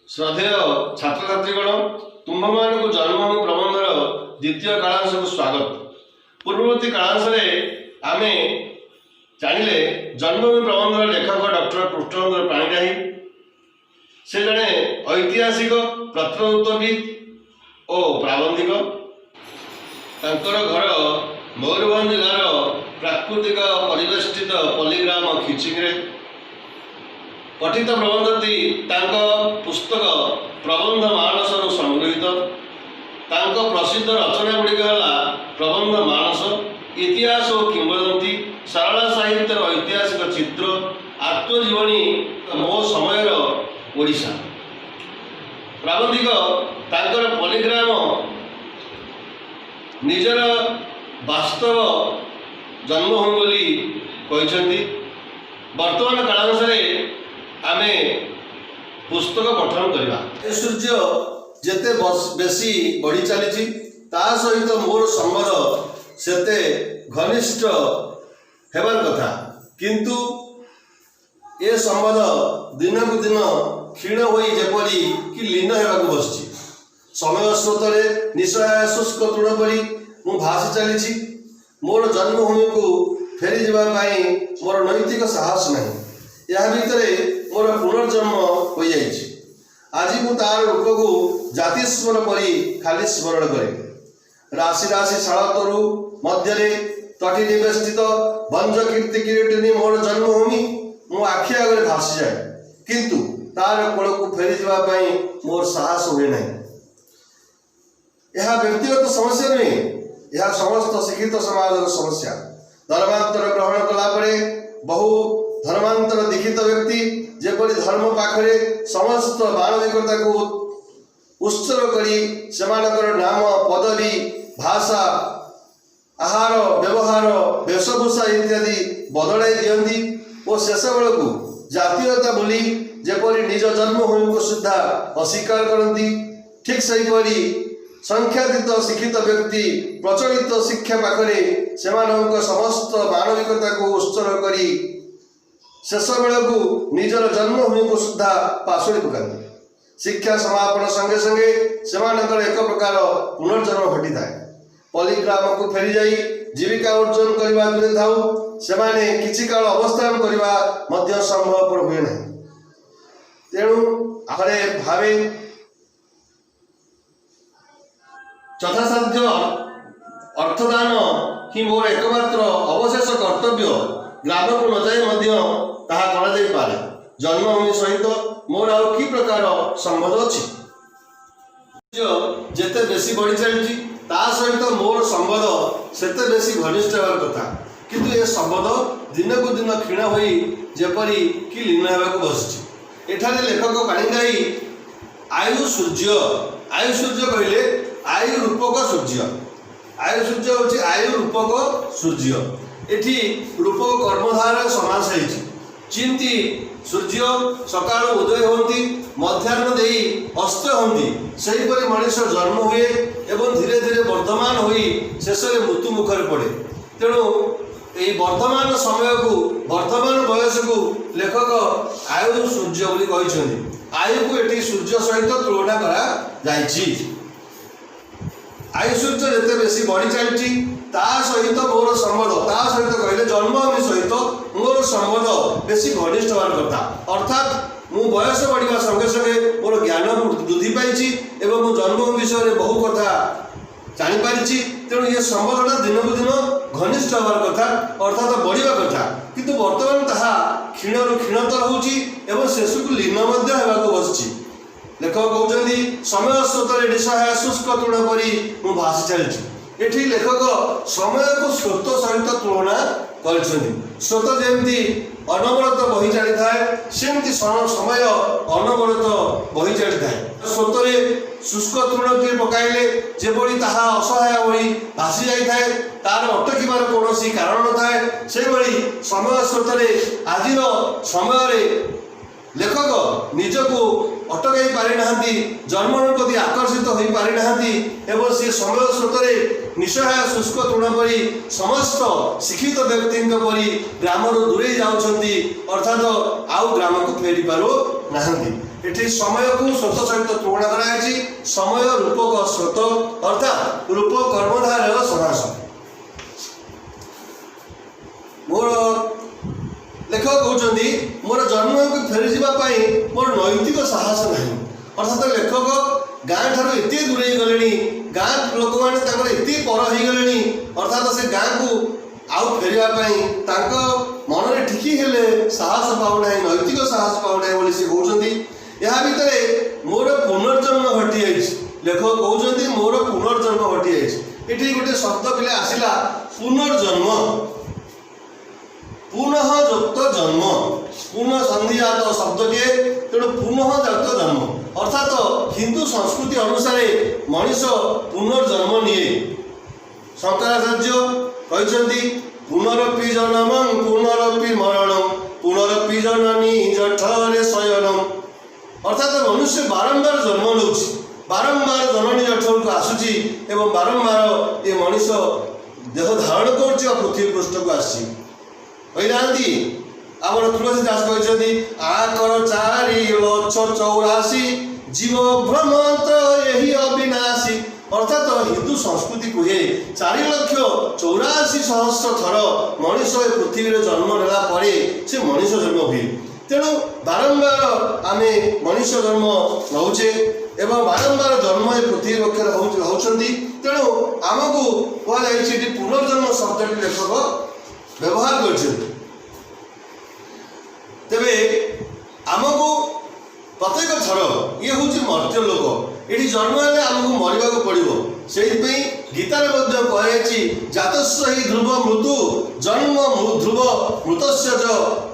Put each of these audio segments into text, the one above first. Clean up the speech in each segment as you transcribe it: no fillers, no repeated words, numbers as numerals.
श्रद्धेय छात्र छात्रीगण तुम्भमान जन्मभूमि प्रबंधर द्वितीय कालांश को स्वागत। पूर्ववर्ती कालांश आम जानिले जन्मभूमि प्रबंधर लेखक डॉक्टर कृष्णचंद्र पाणिग्राही से जड़े ऐतिहासिक प्रत्नतत्त्वविद और प्राबंधिक। तांकर घर मयूरभंज जिलार प्राकृतिक परिवेष्टित पल्लीग्राम खिचिंगे। पठित प्रबंधटी पुस्तक प्रबंध मानस संगृहित। प्रसिद्ध रचना गुड़िक प्रबंध मानस, इतिहास और किंवदंती, सारला साहित्य ऐतिहासिक चित्र, आत्मजीवनी, मो समय ओडिशा। प्राबंधिक पल्लीग्राम निजर वास्तव जन्मभूमि बोली कहते। वर्तमान कालांश आमे पुस्तक पठन करवा। सूर्य जेते बेसी बढ़ी चली सहित मोर संबंध सेते घनिष्ठ हेबार कथा, किंतु ए संबंध दिन को दिन क्षीण होई जेपरी कि लीन हेबाक बसछि। समय स्रोत निशय शुष्क तृण परी मु भासी चली। मोर जन्मभूमि को फेरी जावा मोर नैतिक साहस नहीं। यह भितर मोर पुनर्जन्म हो जाइछि। आज मु तार रूप को जाति स्मरण परी खाली स्मरण करे। राशि राशि शाल तरु मध्य तटी निवेष्टित बंज कीर्ति किरीटिनी मोर जन्मभूमि मो आखि आगे भासी जाए, किंतु तार कोल को फेरी जावा मोर साहस हुए नहीं। यह व्यक्तिगत समस्या नुहे, यह समस्त शिक्षित समाज समस्या। धर्मांतर ग्रहण कलापरे बहु धर्मांतर दीक्षित व्यक्ति जेपरी धर्म पाखरे समस्त मानविकता को उत्सर्ग करी सेमानकर नाम, पदवी, भाषा, आहार, व्यवहार, वेशभूषा इत्यादि बदलाई दियंती और शेष बेल को जातीयता बोली जेपरी निज जन्मभूमि को सुद्धा अस्वीकार करती। ठीक सेहीपरि संख्यातीत शिक्षित व्यक्ति प्रचलित शिक्षा पाखरे सेमानक समस्त मानविकता को उत्सर्ग करी शेष बेल को निजर जन्मभूमि को सुद्धा पाशुरी पकाती। शिक्षा समापन संगे संगे सेमानकर एक प्रकार पुनर्जन्म घटी थाए। पल्लीग्राम को फेरी जाई जीविका अर्जन करबा दूरे थाउ, सेमाने किछि काल अवस्थान करबा मध्य संभवपर हुए नहीं। तेणु आखरे भावे यथासाध्य अर्थदान ही मोर एकमात्र अवशेष कर्तव्य। ग्राम को न जाए ताहा करा जाई पारे। जन्मभूमि सहित मोर आउ कि प्रकार संबंध अछि। जेते बेसी बढ़ी चली ता सहित मोर संबंध सेते बेसी घनिष्ठ हेबार कथा, किंतु ए संबंध दिन को दिन क्षीण होई जेपरी कि लीन हेबाक बसछि। एठारे लेखक पाणिग्राही आयु सूर्य कहले आयु रूपक सूर्य। आयु सूर्य होछि आयु रूपक सूर्य। एठी रूपक कर्मधार समास है। चिंती सूर्य सकाळ उदय होती मध्याह्न देई अस्त होती, सेहीपरि मनुष्य जन्म हुए एवं धीरे धीरे वर्धमान होई शेष में मृत्यु मुखर पड़े। तेणु यही वर्धमान समय को वर्धमान बयस को लेखक आयु सूर्य बोली कहते। आयु को एटी सूर्य सहित तुलना करा जाइछि। आयु सूर्य जिते बेसी बढ़ी चली सहित मोर संबंध ता सहित कहले जन्मभूमि सहित मोर संबंध बेसी घनिष्ठ होवार कथा। अर्थात मु बयस बढ़िया संगे संगे मोर ज्ञान वृद्धि पाई एवं मु जन्मभूमि विषय बहु कथा जापारी। तेणु ये संबंधटा दिन को दिन घनिष्ठ होवार कथा, अर्थात बढ़िया कथा, किंतु वर्तमान ताहा क्षीणरू क्षीणतर होउची एवं शेष को लीन मध्य हेबाक बसछि। लेखक कहते समय स्रोत निशय शुष्क तृण परी मु भासी चली। एठी लेखक समय को स्रोत सहित तुलना कर। स्रोत जमी अनवरत बही चली थाए सेमती समय अनवरत बही चली थाए। स्रोत शुष्क तृण पकाइले जेपरी ताहा असहाय होई भासी जाई थाए, तार अटकिबार कौनसी कारण न थाए। से भली समय स्रोत आजिर समय लेखक निजको अटकाई पारि नाहांती, जन्मभूमि प्रति आकर्षित होई पारि नाहांती एवं से समय स्रोत निशय शुष्क तृण परी समस्त शिक्षित व्यक्ति परी ग्राम दूरे जाउछंती, अर्थात आउ ग्राम को फेरी पारु नाहांती। एठी समय को स्रोत सहित तुलना कराई। समय रूपक स्रोत अर्थात रूप कर्मधारय समास। मोर लेखक कहते मोर जन्म को फेरी जावाई मोर नैतिक साहस ना। अर्थात लेखक गाँ ठार एत दूरे गले, गाँ लोक मैंने एत पर हो गले, अर्थात से गाँ को आउ फेरवाई मन में ठिकी हेले साहस पाऊना, नैतिक साहस पाऊना बोली सी कहते। या भितर मोर पुनर्जन्म घटी जाइए। लेखक कहते मोर पुनर्जन्म घटी जाइए। ये गोटे शब्द पिले आसला पुनर्जन्म, पुनः युक्त जन्म, पुनः संधिजात शब्दटे तेणु पुनः जात जन्म अर्थात हिंदू संस्कृति अनुसार मनीष पुनर्जन्म निये। शंकराचार्य कहते पुनरपि जन्मं पुनरपि मरणं पुनरपि जननी जठरे शयनम। अर्थात मनुष्य बारंबार जन्म नौ, बारंबार जननी जठर को आसूची एवं बारंबार ये मनीष देह धारण कर पृथ्वी पृष्ठ को आसी आमर तुलसीदास कहते आकर 4,84,000 जीव भ्रमंत यही अविनाशी। अर्थात हिंदू संस्कृति कहे 4,84,000 थर मनीष पृथ्वी जन्म नेला परे से मनीष जन्म हुए। तेणु बारंबार आम मनीष जन्म नौचे एवं बारंबार जन्म पृथ्वी पक्षर होती। तेणु आमको कहुई पुनर्जन्म शब्द लेखक व्यवहार कर। तेबे आमको प्रत्येक थर ये हूँ मर्त्य लोक, ये जन्म हेले आमको मरवा को पड़ो। से गीतार कहुई जातस्व ही ध्रुव मृत्यु जन्म ध्रुव मृतस्य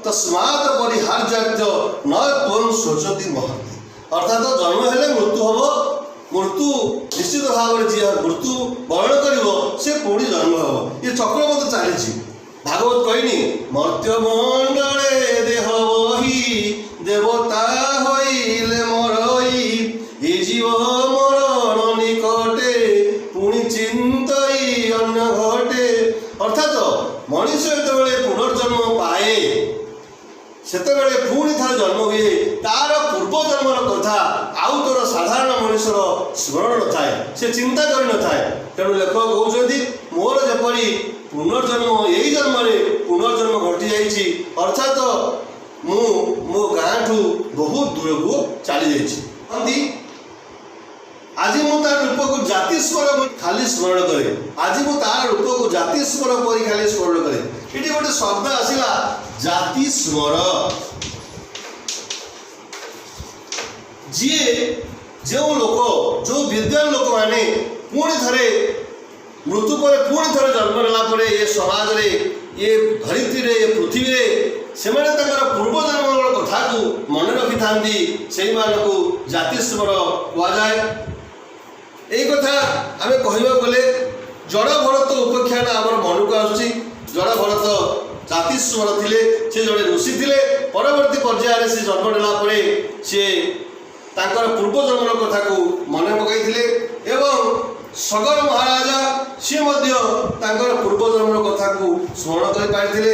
तस्मात् परिहार्याद्य न त्वं शोचति महति। अर्थात जन्म हेले मृत्यु हम, मृत्यु निश्चित भाव में जी मृत्यु वर्ण कर से पुणी जन्म हम। ये चक्रपथ चली भागवत कहनी मर्त्यमंडले देह बही देवता होइले मरई ए जीव मरण निकटे पुणी चिंतई अन्य घटे। अर्थात मनीष जो पुनर्जन्म पाए सेतबेले पुणी थारे जन्म हुए तार पूर्व जन्मर कथा आउ तोर साधारण मनुष्यर स्मरण न थाए, से चिंता कर न थाए। तेणु लेखक कहते मोर जपरी पुनर्जन्म यही जन्म पुनर्जन्म घटी जाइए। अर्थात मु मो गाँ ठू बहुत दूर को चली जाइए। आज मु तार रूप को जाति स्वर खाली स्मरण करे, आज मु तार रूप को जाति स्वर पर खाली स्मरण करे। ये गोटे शब्द आसला जाति स्वर। जी जो लोक जो विद्वान लोक मैंने पुणी थे मृत्यु पर पुणी थे जन्म नेला ये समाज रे ये धरित्री रे ये पृथ्वी रे से पूर्व जन्म कथा को मन रखी था जाति स्वर कहुए। यही कथा आम कह गले जड़ भरत उपेक्षाण आम मन को आसूँ। जड़ भरत जाति स्वर थे, से जड़े ऋषि थे, परवर्ती पर्यायर से जन्म नेला सी पूर्व जन्म कथा को मन पकई एवं सगर महाराजा सी पूर्व जन्म कथा को स्मरण कर पारे।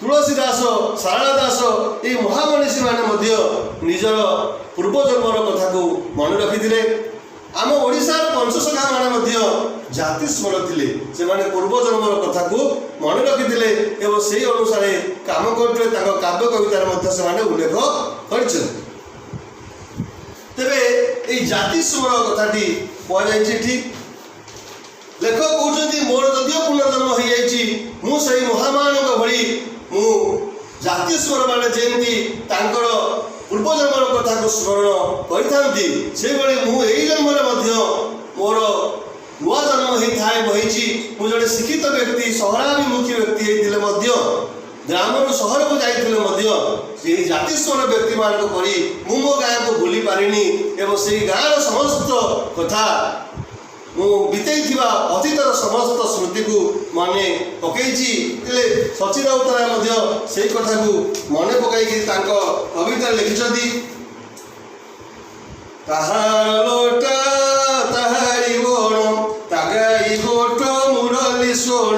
तुलसीदास सारला दास ये महामनीषी माने निजर पूर्व जन्म कथा को मन रखी। आम ओडिशार पंचसखा माने जाति स्वर थे, से पूर्व जन्म कथा को मन रखी एवं से अनुसार काम करते काव्य कवितार उल्लेख कर। तेबे ये जाति स्वर कथाटी कहुई ठीक। लेखक कहते मोर जदिव पुनर्जन्म हो जाए महामान भली मु जाति स्वर मान जमी पूर्व जन्म कथा को स्मरण करती से यही जन्म मोर नुआ जन्म होता है। मुझे शिक्षित व्यक्ति सहराभिमुखी व्यक्ति होते ग्राम सहर को जाते जाति स्वर व्यक्ति मान मो गाँ को भूली पारिनी एवं से गाँव समस्त कथा बीतई अतीतर समस्त स्मृति को माने पकई सचिन राउतराय से कथा को मन पकई कविता लिखिं ताहार लोटा ताहारी बण तागाई गोट मुरली सोण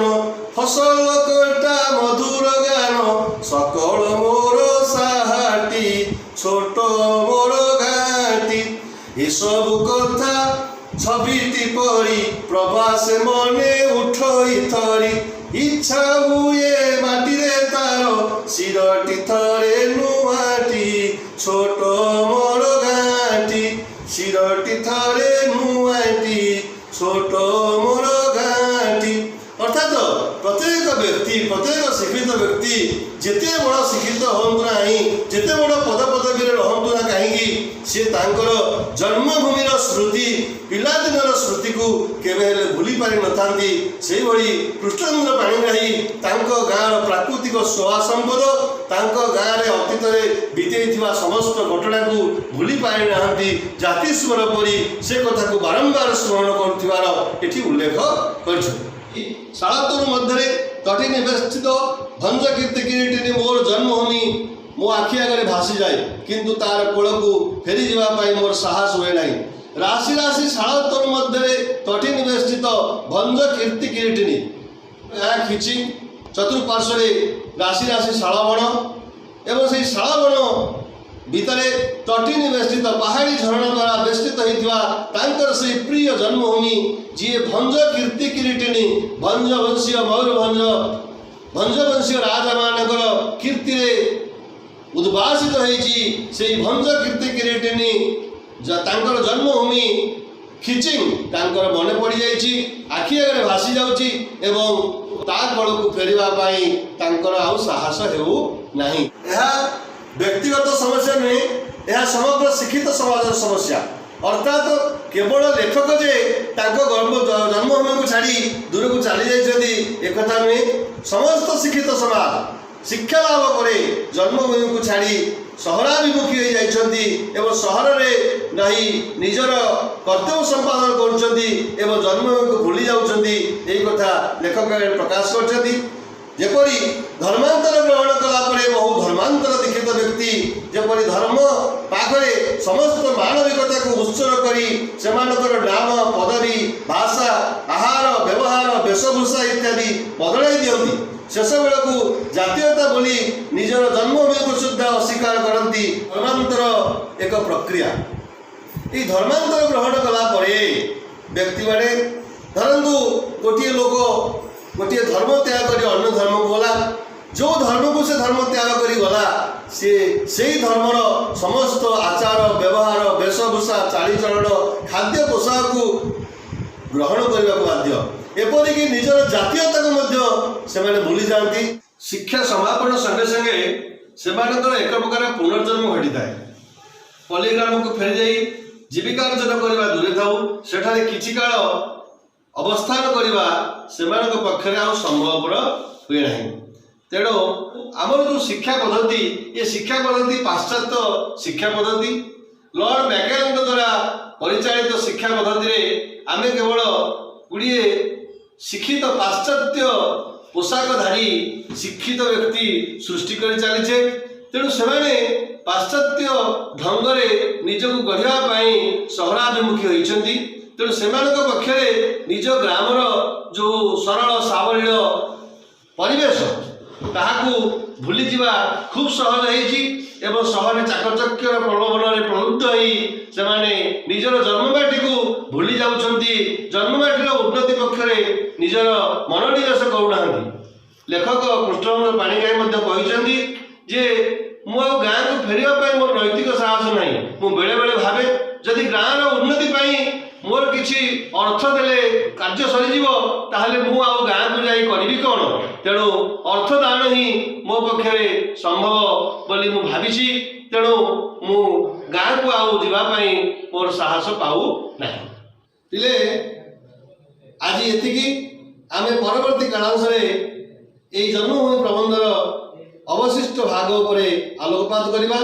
फसल कोटा मधुर गान सकल मोर साहाटी छोट मोर गान ଏସବୁ କଥା ଛବିଟି ପରି ପ୍ରବାସ ମନେ ଉଠଇ ଥରି ଇଚ୍ଛା ହୁଏ ମାଟିରେ ତାର ଶିରଟି ଥରେ ନୂଆଟି ଛୋଟ ମୋର ଗାଁଟି ଶିରଟି ଥରେ ନୂଆଟି ଛୋଟ ମୋର ଗାଁଟି। अर्थात प्रत्येक व्यक्ति प्रत्येक शिक्षित व्यक्ति जिते बड़ शिक्षित हूँ ना जिते बड़ पद पदवी रहतु ना कहीं सी तांकर जन्मभूमिर स्मृति पिलादिनर स्मृति को केवे भूली पारि न से कृष्णचंद्र पाणिग्राही गाँव प्राकृतिक स्वहा संपद गाँव में अतीत बीतई समस्त घटना को भूली पारि ना जाति स्वर परी से कथा को बारंबार स्मरण कर उल्लेख कर शालातोर मध्य तटी निवेशित भंज कीर्ति किरीटिनी मोर जन्मभूमि मो आखि आगे भासी जाए किंतु तार कोल को फेरी जावाई मोर साहस हुए ना। राशि राशि शालातोर मध्य तटी निवेशित भंज कीर्ति किरीटिनी खिची चतुर्पार्श्व राशि राशि शालबण एवं से शालबण भितरे तटी निवेशित पहाड़ी झरणा द्वारा बेष्टित होता से प्रिय जन्मभूमि जी भंज कीर्ति किरीटिनी भंज वंशीय मयूरभंज भंज वंशीय राजा मानकर कीर्ति उद्भासित होती भंज कीर्ति किरीटिनी जन्मभूमि खिचिंग मन पड़ जाइए आखि आगे भासी जाऊँगी कल को फेरवा आउ साहस हो नहीं। व्यक्तिगत समस्या नुहे यह समग्र शिक्षित समाज समस्या अर्थात केवल लेखक जे जन्मभूमि को छाड़ी दूर को चली जाती एक नुहे समस्त शिक्षित समाज शिक्षा लाभ करे जन्मभूमि को छाड़ी सहराभिमुखी हो जाइछन्ति एवं सहर में नहीं निजर कर्तव्य संपादन करुछन्ति एवं जन्मभूमि को भूली जाउछन्ति एही कथा लेखक प्रकाश करछन्ति। जेपरी धर्मांतर ग्रहण कलापर बहु धर्मांतर दीक्षित व्यक्ति जेपरी धर्म पाखरे समस्त मानविकता को उत्सर्ग करी सेमानकर नाम पदवी भाषा आहार व्यवहार वेशभूषा इत्यादि बदलाई दियंती शेष बेल को जातीयता बोली निजर जन्मभूमि को सुद्धा अस्वीकार करती। धर्मांतर एक प्रक्रिया ये धर्मांतर ग्रहण कलापर व्यक्ति माने धरतु गोटे लोक गोटे धर्म त्याग कर अन्य धर्म को गला जो धर्म को से धर्म त्याग कर गला से धर्मर समस्त आचार व्यवहार वेशभूषा चालीचलन खाद्य पोशाक को ग्रहण करने को बाध्य एपरिक निजर जातीयता को से भूली जाती। शिक्षा समापन संगे संगे से एक प्रकार पुनर्जन्म घटी थाए पल्लीग्राम को फेरी जा जीविका अर्जन करने दूरे थाऊ सेठारे किछि काल अवस्थान करने से पक्षरे आ संभवपर हुए ना। तेणु आमर जो शिक्षा पद्धति ये शिक्षा पद्धति पाश्चात्य शिक्षा पद्धति लॉर्ड मैकेलन द्वारा परिचालित शिक्षा पद्धति आम केवल गुड़िए शिक्षित पाश्चात्य पोशाकधारी शिक्षित व्यक्ति सृष्टि कर चलीचे। तेणु से पाश्चात्य ढंगरे निजक गढ़ाई सहराभिमुखी होती तेणु से पक्षरे निज ग्रामर जो सरल सावलील परिवेश ताहाकू भूली जीवा खूब सहज एवं सहर चाकचक्यर प्रलोभन प्रलुब्ध होने निजर जन्ममाटी को भूली जाउछंती जन्ममाटीर उन्नति पक्षरे निजर मनोनिवेश करूना। लेखक कृष्णचंद्र पाणिग्राही जे मु गाँ को फेरवा मोर नैतिक साहस ना मु बेले बेले भावे जदि गाँव उन्नति मोर किसी अर्थ देले कार्य सरीजीव ताहले मु आउ गाँ को जाई करिबी कोन। तेणु अर्थदान ही मो पक्षरे संभव बोली मु भाविछि। तेणु मु गाँ को आउ जीवा पई मोर साहस पाऊ नाही। तिले आज एतिकी आमे परवर्ती कालांश रे एई जन्मभूमि प्रबंधर अवशिष्ट भाग उपरे आलोकपात करिबा।